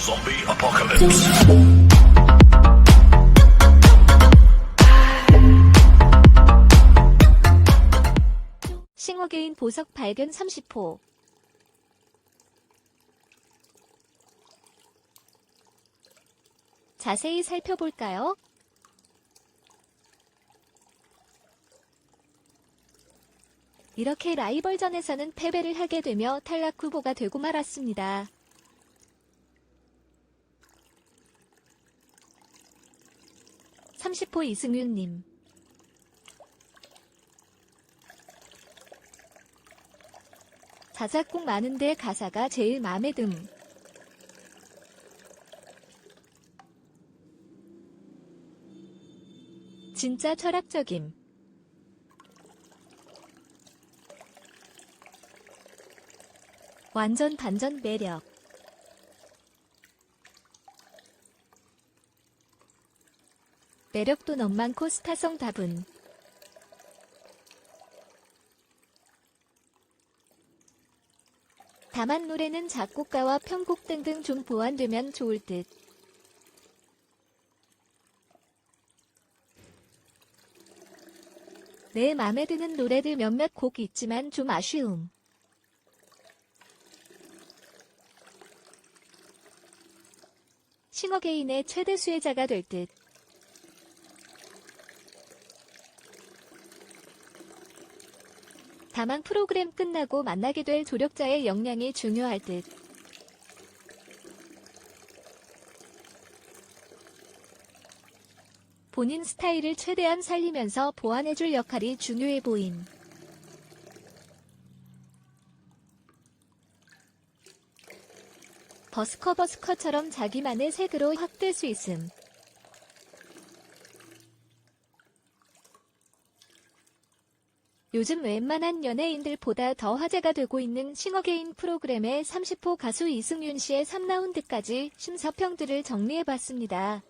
Zombie apocalypse. 싱어게인 보석 발견 30호. 자세히 살펴볼까요? 이렇게 라이벌전에서는 패배를 하게 되며 탈락 후보가 되고 말았습니다. (30호) 이승윤님. 자작곡 많은데 가사가 제일 마음에 듦. 진짜 철학적임. 완전 반전 매력. 매력도 너무 많고 스타성 다분. 다만 노래는 작곡가와 편곡 등등 좀 보완되면 좋을 듯. 내 맘에 드는 노래들 몇몇 곡 있지만 좀 아쉬움. 싱어게인의 최대 수혜자가 될 듯. 다만 프로그램 끝나고 만나게 될 조력자의 역량이 중요할 듯. 본인 스타일을 최대한 살리면서 보완해줄 역할이 중요해 보임. 버스커처럼 자기만의 색으로 확될 수 있음. 요즘 웬만한 연예인들보다 더 화제가 되고 있는 싱어게인 프로그램의 30호 가수 이승윤 씨의 3라운드까지 심사평들을 정리해봤습니다.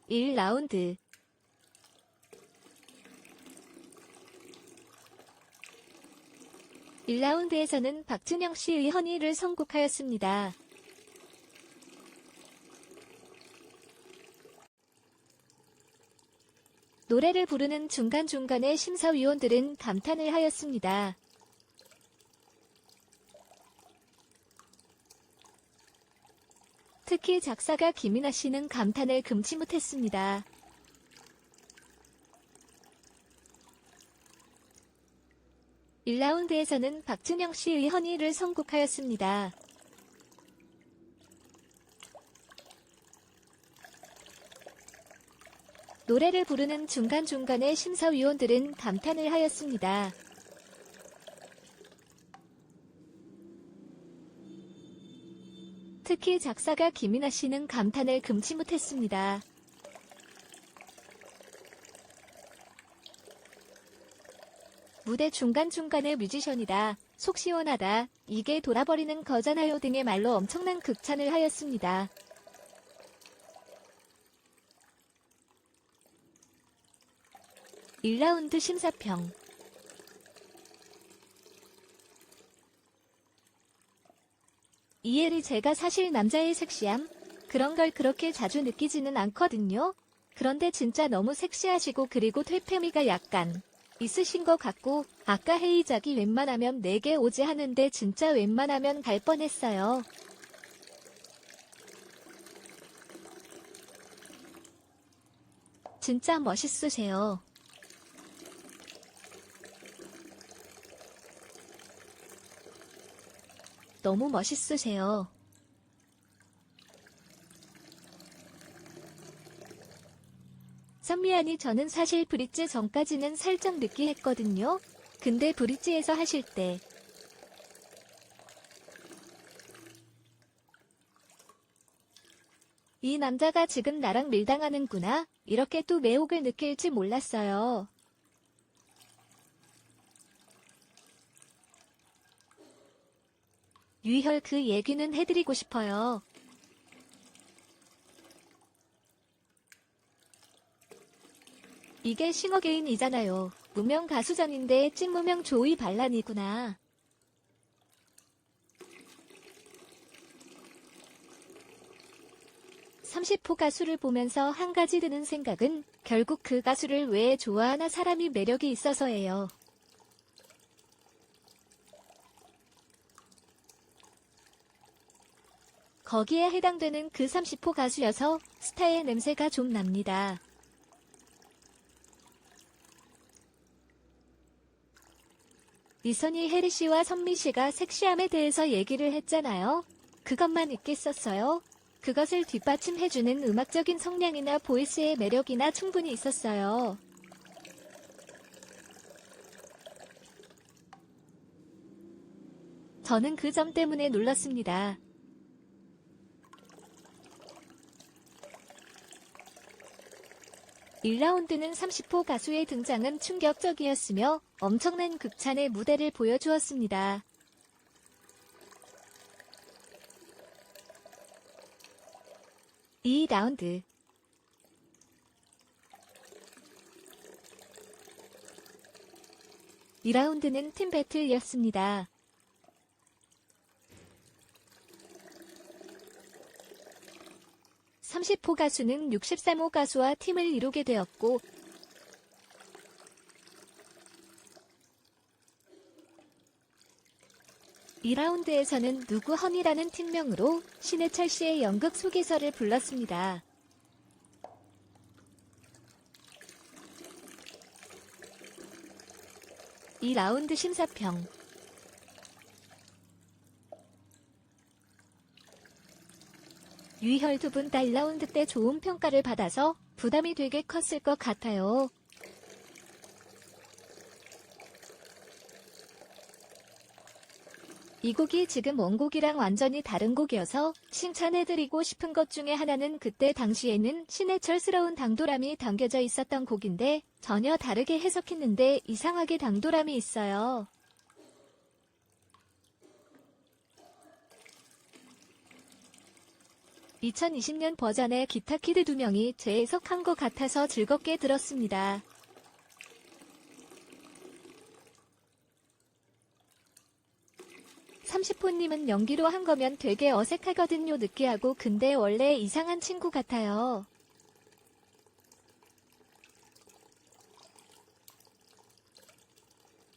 1라운드. (1라운드에서는) 박준영 씨의 허니를 선곡하였습니다. 노래를 부르는 중간중간에 심사위원들은 감탄을 하였습니다. 특히 작사가 김이나 씨는 감탄을 금치 못했습니다. (1라운드에서는) 박준영 씨의 허니를 선곡하였습니다. 노래를 부르는 중간중간에 심사위원들은 감탄을 하였습니다. 특히 작사가 김이나 씨는 감탄을 금치 못했습니다. 무대 중간중간에 뮤지션이다, 속 시원하다, 이게 돌아버리는 거잖아요 등의 말로 엄청난 극찬을 하였습니다. (1라운드) 심사평. 이해리 제가 사실 남자의 섹시함? 그런 걸 그렇게 자주 느끼지는 않거든요. 그런데 진짜 너무 섹시하시고 그리고 퇴폐미가 약간 있으신 것 같고 아까 헤이작이 웬만하면 4개 오지 하는데 진짜 웬만하면 갈 뻔했어요. 진짜 멋있으세요. 너무 멋있으세요. 선미안이 저는 사실 브릿지 전까지는 살짝 느끼했거든요. 근데 브릿지에서 하실 때 이 남자가 지금 나랑 밀당하는구나, 이렇게 또 매혹을 느낄지 몰랐어요. 유희열 그 얘기는 해드리고 싶어요. 이게 싱어게인이잖아요. 무명 가수전인데 찐무명 조이 반란이구나. 30호 가수를 보면서 한 가지 드는 생각은 결국 그 가수를 왜 좋아하나 사람이 매력이 있어서예요. 거기에 해당되는 그 30호 가수여서 스타의 냄새가 좀 납니다. 이선희 혜리 씨와 선미 씨가 섹시함에 대해서 얘기를 했잖아요. 그것만 있겠었어요? 그것을 뒷받침해주는 음악적인 성량이나 보이스의 매력이나 충분히 있었어요. 저는 그 점 때문에 놀랐습니다. (1라운드는) 30호 가수의 등장은 충격적이었으며 엄청난 극찬의 무대를 보여주었습니다. (2라운드) 2라운드는 팀 배틀이었습니다. (30호) 가수는 (63호) 가수와 팀을 이루게 되었고 (2라운드에서는) 누구 허니라는 팀명으로 신해철 씨의 연극 소개서를 불렀습니다. (2라운드) 심사평 유희열 두 분 다 1라운드 때 좋은 평가를 받아서 부담이 되게 컸을 것 같아요. 이 곡이 지금 원곡이랑 완전히 다른 곡이어서 칭찬해드리고 싶은 것 중에 하나는 그때 당시에는 신해철스러운 당돌함이 담겨져 있었던 곡인데 전혀 다르게 해석했는데 이상하게 당돌함이 있어요. (2020년) 버전의 기타 키드 2명이 재해석한 것 같아서 즐겁게 들었습니다. (30호님은) 연기로 한 거면 되게 어색하거든요. 느끼하고 근데 원래 이상한 친구 같아요.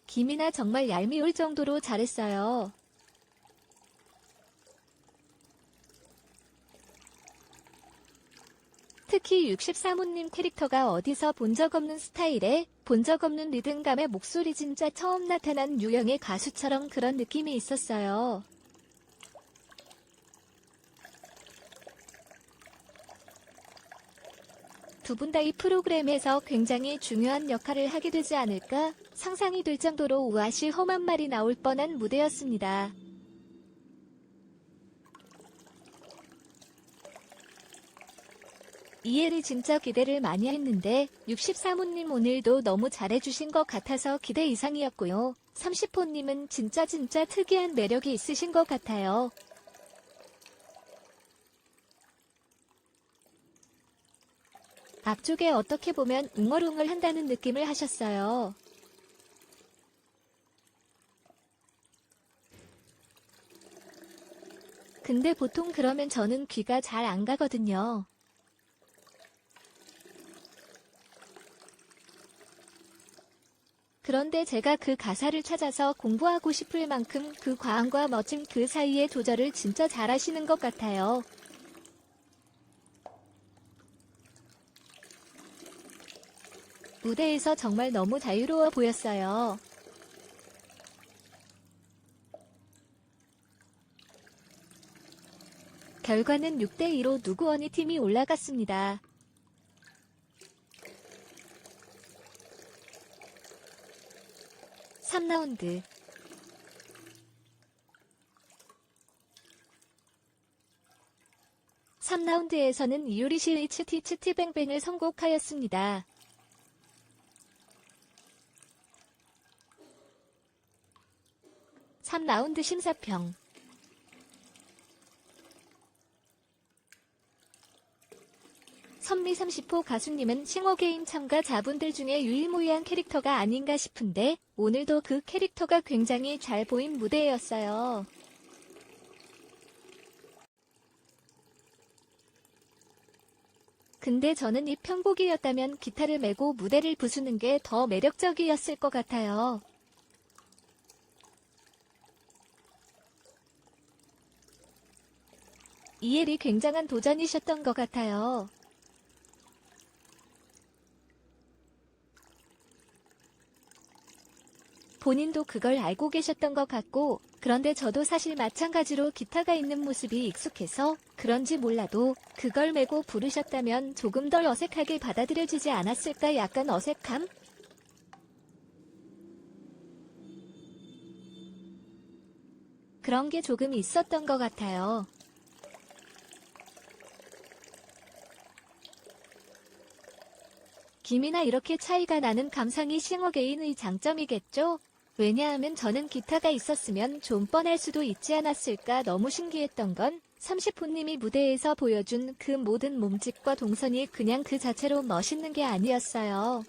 김이나 정말 얄미울 정도로 잘했어요. 특히 63호님 캐릭터가 어디서 본 적 없는 스타일에 본 적 없는 리듬감의 목소리 진짜 처음 나타난 유형의 가수처럼 그런 느낌이 있었어요. 두 분 다 이 프로그램에서 굉장히 중요한 역할을 하게 되지 않을까 상상이 될 정도로 우아시 험한 말이 나올 뻔한 무대였습니다. 이엘이 진짜 기대를 많이 했는데 63호님 오늘도 너무 잘해주신 것 같아서 기대 이상이었고요. 30호님은 진짜 특이한 매력이 있으신 것 같아요. 앞쪽에 어떻게 보면 웅얼웅얼 한다는 느낌을 하셨어요. 근데 보통 그러면 저는 귀가 잘 안 가거든요. 그런데 제가 그 가사를 찾아서 공부하고 싶을 만큼 그 과함과 멋짐 그 사이의 조절을 진짜 잘하시는 것 같아요. 무대에서 정말 너무 자유로워 보였어요. 결과는 6대2로 누구원이 팀이 올라갔습니다. (3라운드) 3라운드에서는 이유리시의 치티뱅뱅을 선곡하였습니다. (3라운드) 심사평 선미 30호 가수님은 싱어게인 참가자분들 중에 유일무이한 캐릭터가 아닌가 싶은데 오늘도 그 캐릭터가 굉장히 잘 보인 무대였어요. 근데 저는 이 편곡이었다면 기타를 메고 무대를 부수는 게 더 매력적이었을 것 같아요. 이엘이 굉장한 도전이셨던 것 같아요. 본인도 그걸 알고 계셨던 것 같고, 그런데 저도 사실 마찬가지로 기타가 있는 모습이 익숙해서 그런지 몰라도 그걸 메고 부르셨다면 조금 덜 어색하게 받아들여지지 않았을까. 약간 어색함? 그런 게 조금 있었던 것 같아요. 김이나 이렇게 차이가 나는 감상이 싱어게인의 장점이겠죠? 왜냐하면 저는 기타가 있었으면 좀 뻔할 수도 있지 않았을까. 너무 신기했던 건 30호님이 무대에서 보여준 그 모든 몸짓과 동선이 그냥 그 자체로 멋있는 게 아니었어요.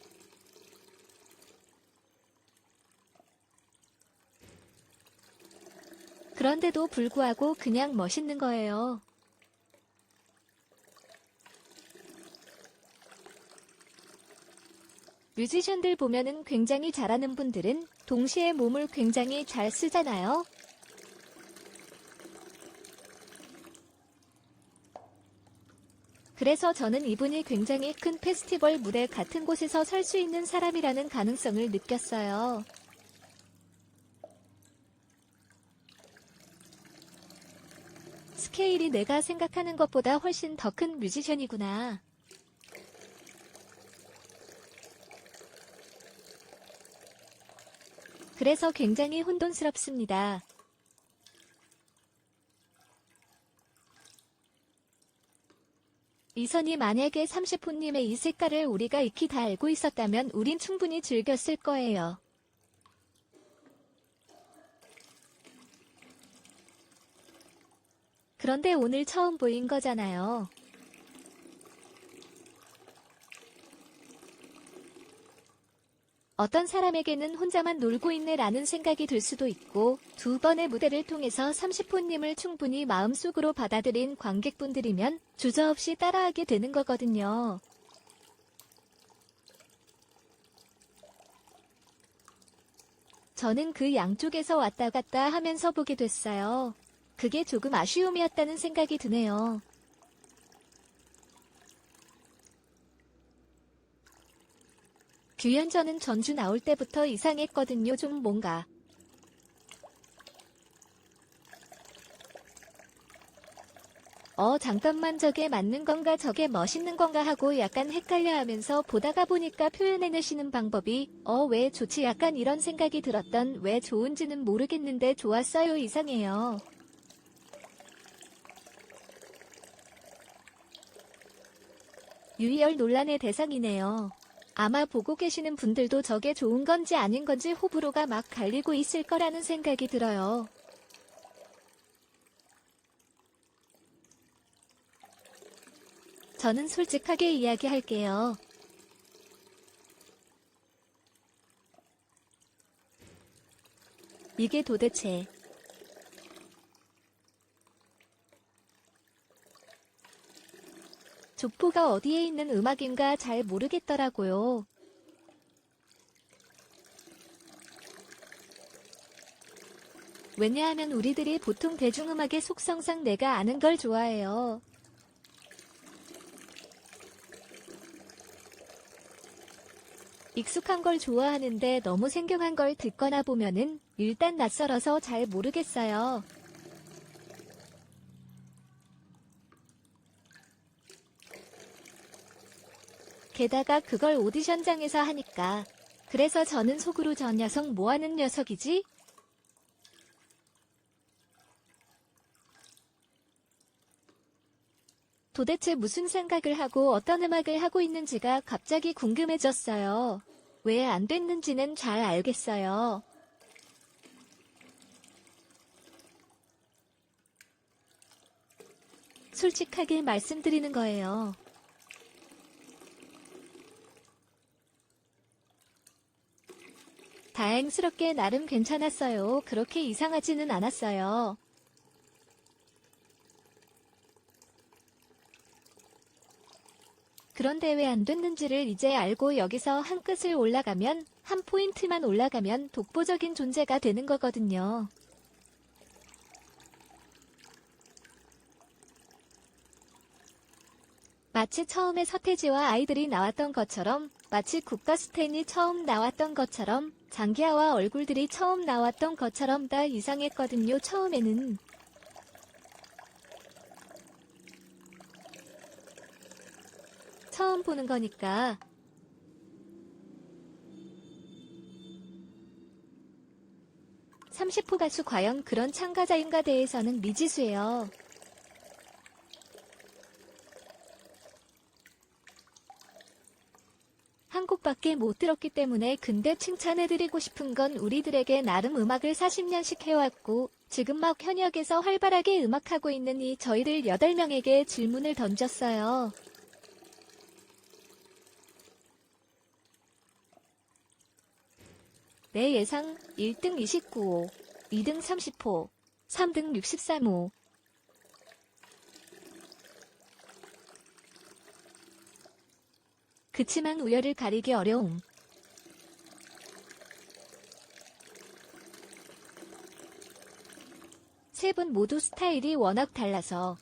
그런데도 불구하고 그냥 멋있는 거예요. 뮤지션들 보면은 굉장히 잘하는 분들은 동시에 몸을 굉장히 잘 쓰잖아요. 그래서 저는 이분이 굉장히 큰 페스티벌 무대 같은 곳에서 설 수 있는 사람이라는 가능성을 느꼈어요. 스케일이 내가 생각하는 것보다 훨씬 더 큰 뮤지션이구나. 그래서 굉장히 혼돈스럽습니다. 이선이 만약에 30호님의 이 색깔을 우리가 익히 다 알고 있었다면 우린 충분히 즐겼을 거예요. 그런데 오늘 처음 보인 거잖아요. 어떤 사람에게는 혼자만 놀고 있네 라는 생각이 들 수도 있고, 두 번의 무대를 통해서 30호님을 충분히 마음속으로 받아들인 관객분들이면 주저없이 따라하게 되는 거거든요. 저는 그 양쪽에서 왔다 갔다 하면서 보게 됐어요. 그게 조금 아쉬움이었다는 생각이 드네요. 규현전은 전주 나올 때부터 이상했거든요. 좀 뭔가. 잠깐만 저게 맞는 건가 저게 멋있는 건가 하고 약간 헷갈려 하면서 보다가 보니까 표현해내시는 방법이 왜 좋지 약간 이런 생각이 들었던 왜 좋은지는 모르겠는데 좋았어요. 이상해요. 유희열 논란의 대상이네요. 아마 보고 계시는 분들도 저게 좋은 건지 아닌 건지 호불호가 막 갈리고 있을 거라는 생각이 들어요. 저는 솔직하게 이야기할게요. 이게 도대체 족보가 어디에 있는 음악인가 잘 모르겠더라고요. 왜냐하면 우리들이 보통 대중음악의 속성상 내가 아는 걸 좋아해요. 익숙한 걸 좋아하는데 너무 생경한 걸 듣거나 보면은 일단 낯설어서 잘 모르겠어요. 게다가 그걸 오디션장에서 하니까. 그래서 저는 속으로 저 녀석 뭐하는 녀석이지? 도대체 무슨 생각을 하고 어떤 음악을 하고 있는지가 갑자기 궁금해졌어요. 왜 안 됐는지는 잘 알겠어요. 솔직하게 말씀드리는 거예요. 다행스럽게 나름 괜찮았어요. 그렇게 이상하지는 않았어요. 그런데 왜 안 됐는지를 이제 알고 여기서 한 끗을 올라가면, 한 포인트만 올라가면 독보적인 존재가 되는 거거든요. 마치 처음에 서태지와 아이들이 나왔던 것처럼, 마치 국가스텐이 처음 나왔던 것처럼, 장기하와 얼굴들이 처음 나왔던 것처럼 다 이상했거든요, 처음에는. 처음 보는 거니까. (30호) 가수 과연 그런 참가자인가 대해서는 미지수예요. 한 곡밖에 못 들었기 때문에 근데 칭찬해드리고 싶은 건 우리들에게 나름 음악을 40년씩 해왔고 지금 막 현역에서 활발하게 음악하고 있는 이 저희들 8명에게 질문을 던졌어요. 내 예상 1등 29호, 2등 30호, 3등 63호. 그치만 우열을 가리기 어려움. 세 분 모두 스타일이 워낙 달라서